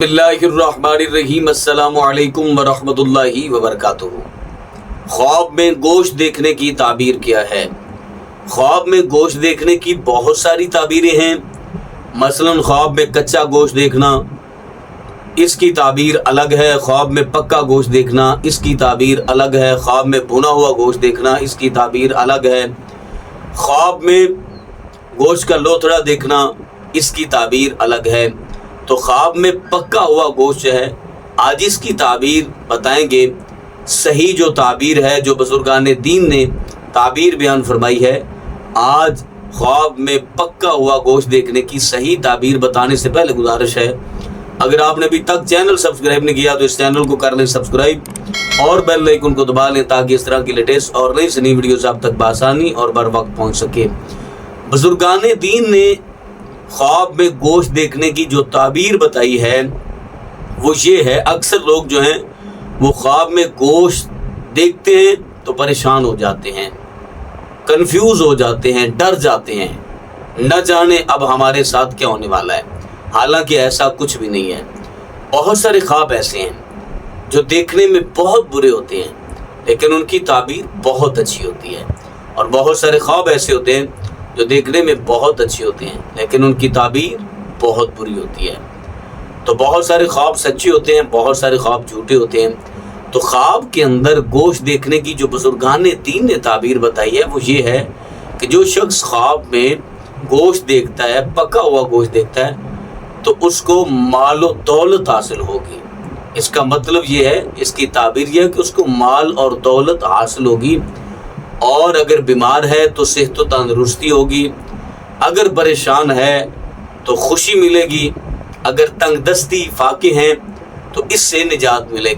बिस्मिल्लाहिर्रहमानिर्रहीम अस्सलामु अलैकुम वरहमतुल्लाहि वबरकातुहू। ख्वाब में गोश्त देखने की ताबीर क्या है? ख्वाब में गोश्त देखने की बहुत सारी ताबीरें हैं। मसलन ख्वाब में कच्चा गोश्त देखना, इसकी ताबीर अलग है। ख्वाब में पक्का गोश्त देखना, इसकी ताबीर अलग है। ख्वाब में भुना हुआ गोश्त देखना, इसकी ताबीर अलग है। ख्वाब में गोश्त का लोथड़ा देखना, इसकी ताबीर अलग है। तो ख्वाब में पक्का हुआ गोश्त है, आज इसकी ताबीर बताएंगे। सही जो ताबीर है, जो बुजुर्गान दीन ने ताबीर बयान फरमाई है, आज ख्वाब में पक्का हुआ गोश्त देखने की सही ताबीर बताने से पहले गुजारिश है, अगर आपने अभी तक चैनल सब्सक्राइब नहीं किया तो इस चैनल को कर लें सब्सक्राइब और बेल आइकन को दबा लें ताकि इस तरह की लेटेस्ट और नई से नई वीडियोस आप तक बआसानी और बर वक्त पहुँच सके। बुजुर्गान दीन ने ख्वाब में गोश्त देखने की जो ताबीर बताई है वो ये है, अक्सर लोग जो हैं वो ख्वाब में गोश्त देखते हैं तो परेशान हो जाते हैं, कंफ्यूज हो जाते हैं, डर जाते हैं, न जाने अब हमारे साथ क्या होने वाला है। हालांकि ऐसा कुछ भी नहीं है। बहुत सारे ख्वाब ऐसे हैं जो देखने में बहुत बुरे होते हैं लेकिन उनकी ताबीर बहुत अच्छी होती है, और बहुत सारे ख्वाब ऐसे होते हैं जो देखने में बहुत अच्छे होते हैं लेकिन उनकी ताबीर बहुत बुरी होती है। तो बहुत सारे ख्वाब सच्चे होते हैं, बहुत सारे ख्वाब झूठे होते हैं। तो ख्वाब के अंदर गोश्त देखने की जो बुजुर्गान दीन ने ताबीर बताई है वो ये है कि जो शख्स ख्वाब में गोश्त देखता है, पका हुआ गोश्त देखता है, तो उसको माल और दौलत हासिल होगी। इसका मतलब ये है, इसकी ताबीर यह है कि उसको माल और दौलत हासिल होगी, और अगर बीमार है तो सेहत और तंदुरुस्ती होगी, अगर परेशान है तो खुशी मिलेगी, अगर तंगदस्ती फाके हैं तो इससे निजात मिलेगी।